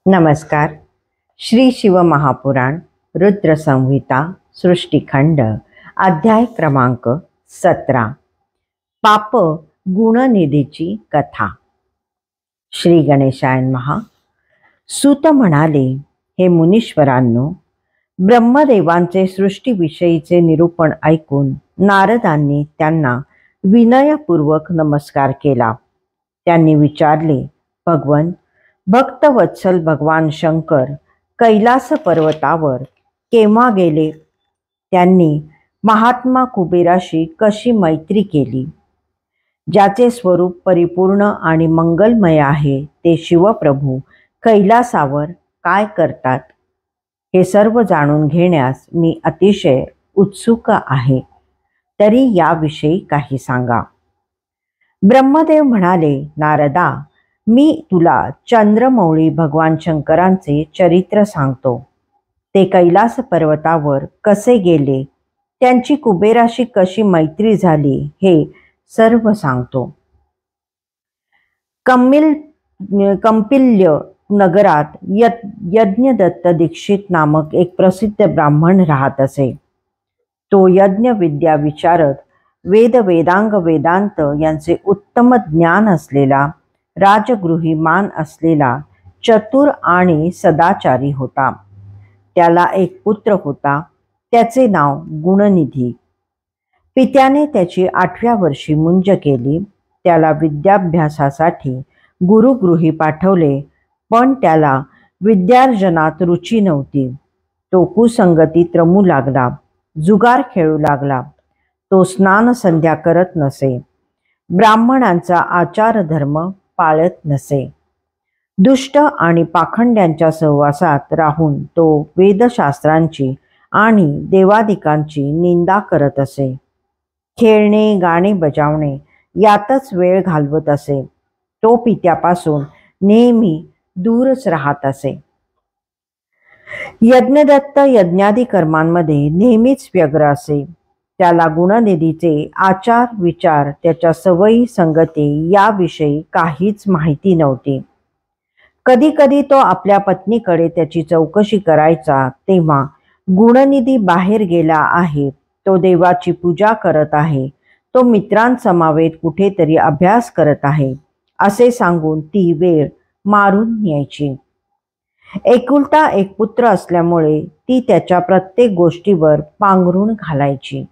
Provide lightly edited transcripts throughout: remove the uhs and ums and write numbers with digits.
नमस्कार. श्री शिव महापुराण रुद्र संहिता सृष्टिखंड अध्याय क्रमांक 17 पाप गुणनिधीची कथा. श्री गणेशाय नमः. सूत म्हणाले, हे मुनीश्वरांनो, ब्रह्मदेवांचे सृष्टीविषयीचे निरूपण ऐकून नारदांनी त्यांना विनयपूर्वक नमस्कार केला. त्यांनी विचारले, भगवन, भक्तवत्सल भगवान शंकर कैलास पर्वतावर केव्हा गेले? त्यांनी महात्मा कुबेराशी कशी मैत्री केली? ज्याचे स्वरूप परिपूर्ण आणि मंगलमय आहे ते शिवप्रभू कैलासावर काय करतात? हे सर्व जाणून घेण्यास मी अतिशय उत्सुक आहे. तरी याविषयी काही सांगा. ब्रह्मदेव म्हणाले, नारदा, मी तुला चंद्रमौळी भगवान शंकरांचे चरित्र सांगतो. ते कैलास पर्वतावर कसे गेले, त्यांची कुबेराशी कशी मैत्री झाली, हे सर्व सांगतो. कंपिल्य नगरात यज्ञदत्त दीक्षित नामक एक प्रसिद्ध ब्राह्मण राहत असे. तो यज्ञ विद्या विचारत वेदांग वेदांत यांचे उत्तम ज्ञान असलेला, राजगृही मान असलेला, चतुर आणि सदाचारी होता. त्याला एक पुत्र होता. त्याचे नाव गुणनिधी. पित्याने त्याची 8व्या वर्षी मुंज केली. त्याला विद्याभ्यासासाठी गुरुगृही पाठवले, पण त्याला विद्यार्जनात रुची नव्हती. तो कुसंगतीत रमू लागला, जुगार खेळू लागला. तो स्नान संध्या करत नसे, ब्राह्मणांचा आचार धर्म पाळत नसे. दुष्ट आणि पाखंड्यांच्या सहवासात राहून तो वेदशास्त्रांची आणि देवादिकांची निंदा करत असे. खेळणे, गाणे बजावणे यातच वेळ घालवत असे. तो पित्यापासून नेहमी दूरच राहत असे. यज्ञदत्त यज्ञादी कर्मांमध्ये नेहमीच व्यग्र असे. त्याला गुणनिधीचे आचार विचार, त्याच्या सवयी संगती याविषयी काहीच माहिती नव्हती. कधी कधी तो आपल्या पत्नीकडे त्याची चौकशी करायचा, तेव्हा गुणनिधी बाहेर गेला आहे, तो देवाची पूजा करत आहे, तो मित्रांसमावेत कुठेतरी अभ्यास करत आहे, असे सांगून ती वेळ मारून न्यायची. एकुलता एक पुत्र असल्यामुळे ती त्याच्या प्रत्येक गोष्टीवर पांघरून घालायची.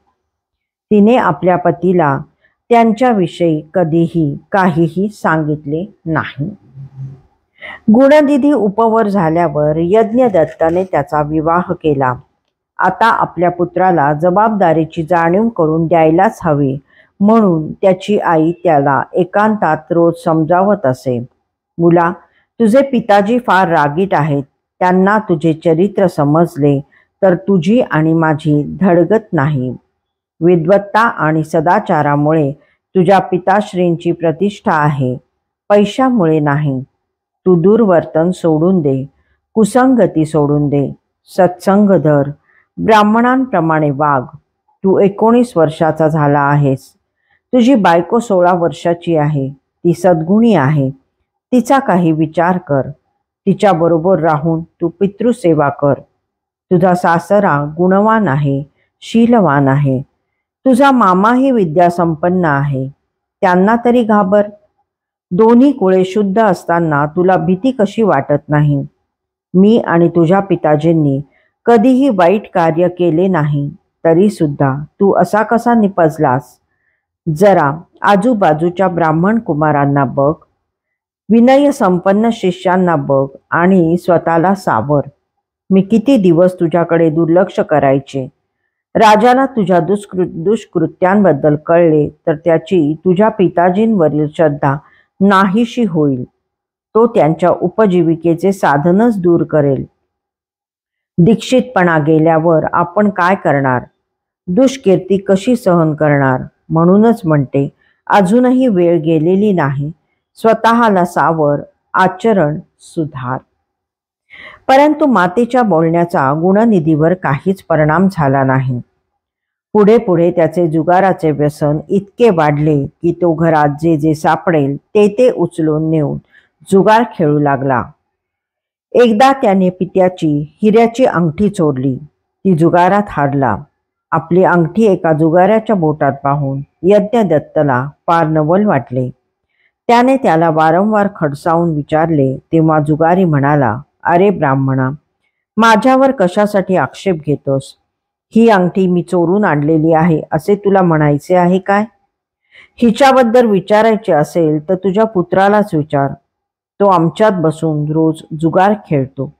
तिने आपल्या पतीला त्यांच्याविषयी कधीही काहीही सांगितले नाही. गुणनिधी उपवर झाल्यावर यज्ञदत्ताने त्याचा विवाह केला. आता आपल्या पुत्राला जबाबदारीची जाणीव करून द्यायलाच हवी, म्हणून त्याची आई त्याला एकांतात रोज समजावत असे. मुला, तुझे पिताजी फार रागीट आहेत. त्यांना तुझे चरित्र समजले तर तुझी आणि माझी धडगत नाही. विद्वत्ता आणि सदाचारामुळे तुझ्या पिताश्रींची प्रतिष्ठा आहे, पैशामुळे नाही. तू दुर्वर्तन सोडून दे, कुसंगती सोडून दे, सत्संग धर, ब्राह्मणांप्रमाणे वाग. तू 19 वर्षाचा झाला आहेस. तुझी बायको 16 वर्षाची आहे. ती सद्गुणी आहे. तिचा काही विचार कर. तिच्याबरोबर राहून तू पितृसेवा कर. तुझा सासरा गुणवान आहे, शीलवान आहे. तुझा मामाही विद्यासंपन्न आहे. त्यांना तरी घाबर. दोन्ही कुळे शुद्ध असताना तुला भीती कशी वाटत नाही? मी आणि तुझ्या पिताजींनी कधीही वाईट कार्य केले नाही, तरी सुद्धा तू असा कसा निपजलास? जरा आजूबाजूच्या ब्राह्मण कुमारांना बघ, विनय संपन्न शिष्यांना बघ आणि स्वतःला सावर. मी किती दिवस तुझ्याकडे दुर्लक्ष करायचे. राजाला तुझ्या दुष्कृत्यांबद्दल कळले तर त्याची तुझ्या पिताजींवरील श्रद्धा नाहीशी होईल. तो त्यांच्या उपजीविकेचे साधनच दूर करेल. दीक्षितपणा गेल्यावर आपण काय करणार? दुष्कीर्ती कशी सहन करणार? म्हणूनच म्हणते, अजूनही वेळ गेलेली नाही. स्वतःला सावर, आचरण सुधार. परंतु मातेच्या बोलण्याचा गुणनिधीवर काहीच परिणाम झाला नाही. पुढे पुढे त्याचे जुगाराचे व्यसन इतके वाढले की तो घरात जे जे सापडेल ते ते उचलून नेऊन जुगार खेळू लागला. एकदा त्याने पित्याची हिऱ्याची अंगठी चोरली. ती जुगारात हारला. आपली अंगठी एका जुगाराच्या बोटात पाहून यज्ञदत्तला फार नवल वाटले. त्याने त्याला वारंवार खडसावून विचारले तेव्हा जुगारी म्हणाला, "अरे ब्राह्मणा, माझ्यावर कशासाठी आक्षेप घेतोस? ही अंगठी मी चोरून आणलेली आहे असे तुला म्हणायचे आहे काय? हिच्याबद्दल विचारायचे असेल तर तुझ्या पुत्रालाच विचार. तो आमच्यात बसून रोज जुगार खेळतो.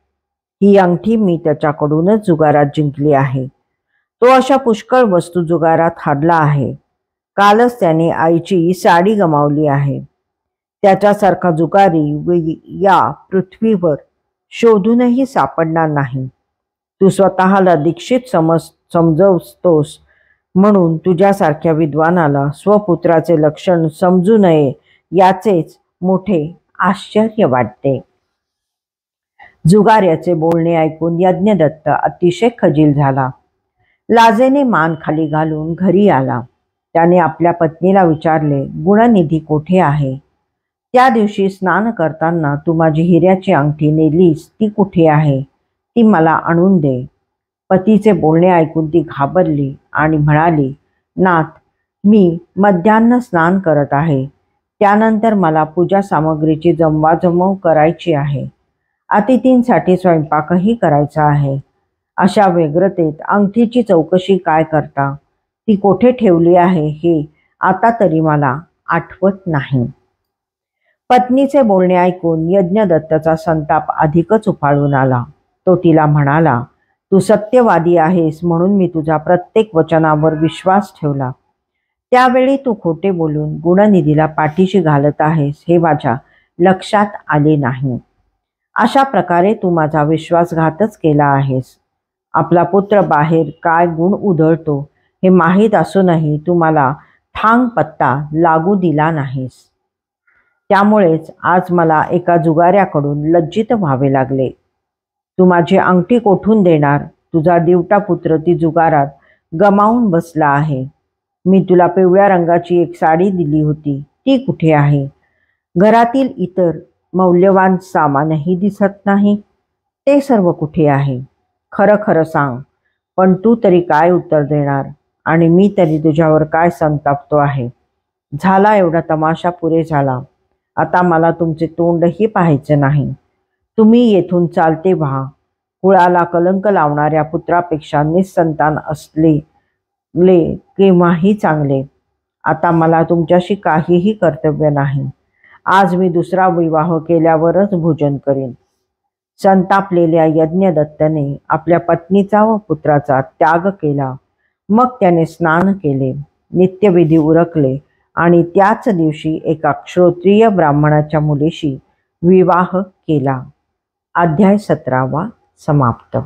ही अंगठी मी त्याच्याकडूनच जुगारात जिंकली आहे. तो अशा पुष्कळ वस्तू जुगारात हारला आहे. कालच त्याने आईची साडी गमावली आहे. त्याच्यासारखा जुगारी या पृथ्वीवर शोधूनही सापडणार नाही. तू स्वतःला दीक्षित समजतोस म्हणून तुझ्यासारख्या विद्वानाला स्वपुत्राचे लक्षण समजू नये याचेच मोठे आश्चर्य वाटते." जुगार्याचे बोलणे ऐकून यज्ञदत्त अतिशय खजील झाला. लाजेने मान खाली घालून घरी आला. त्याने आपल्या पत्नीला विचारले, "गुणनिधी कोठे आहे? त्या दिवशी स्नान करताना तू माझी हिऱ्याची अंगठी नेलीस ती कुठे आहे? ती मला आणून दे." पतीचे बोलणे ऐकून ती घाबरली आणि म्हणाली, "नाथ, मी मध्यान्ह स्नान करत आहे. त्यानंतर मला पूजा सामग्रीची जमवाजमव करायची आहे. अतिथींसाठी स्वयंपाकही करायचा आहे. अशा व्यग्रतेत अंगठीची चौकशी काय करता? ती कोठे ठेवली आहे हे आता तरी मला आठवत नाही." पत्नीचे बोलणे ऐकून यज्ञदत्तचा संताप अधिकच उफाळून आला. तो तिला म्हणाला, "तू सत्यवादी आहेस म्हणून मी तुझ्या प्रत्येक वचनावर विश्वास ठेवला. त्यावेळी तू खोटे बोलून गुणनिधीला पाठीशी घालत आहेस हे माझ्या लक्षात आले नाही. अशा प्रकारे तू माझा विश्वासघातच केला आहेस. आपला पुत्र बाहेर काय गुण उधळतो हे माहीत असूनही तू मला ठाम पत्ता लागू दिला नाहीस. त्यामुळेच आज मला एका जुगाऱ्याकडून लज्जित व्हावे लागले. तू माझी अंगठी कोठून देणार? तुझा दिवटा पुत्र ती जुगारात गमावून बसला आहे. मी तुला पिवळ्या रंगाची एक साडी दिली होती, ती कुठे आहे? घरातील इतर मौल्यवान सामानही दिसत नाही, ते सर्व कुठे आहे? खरं खरं सांग, पण तू तरी काय उत्तर देणार? आणि मी तरी तुझ्यावर काय संतापतो आहे? झाला एवढा तमाशा पुरे झाला. आता मला तुमचे तोंडही पाहायचे नाही. तुम्ही येथून चालते व्हा. कुळाला कलंक लावणाऱ्या पुत्रापेक्षा निसंतान असले केव्हाही चांगले. आता मला तुमच्याशी काहीही कर्तव्य नाही. आज मी दुसरा विवाह केल्यावरच भोजन करीन." संतापलेल्या यज्ञदत्तने आपल्या पत्नीचा व पुत्राचा त्याग केला. मग त्याने स्नान केले, नित्यविधी उरकले आणि त्याच दिवशी एका श्रोत्रिय ब्राह्मणाच्या मुलीशी विवाह केला. अध्याय 17 समाप्त.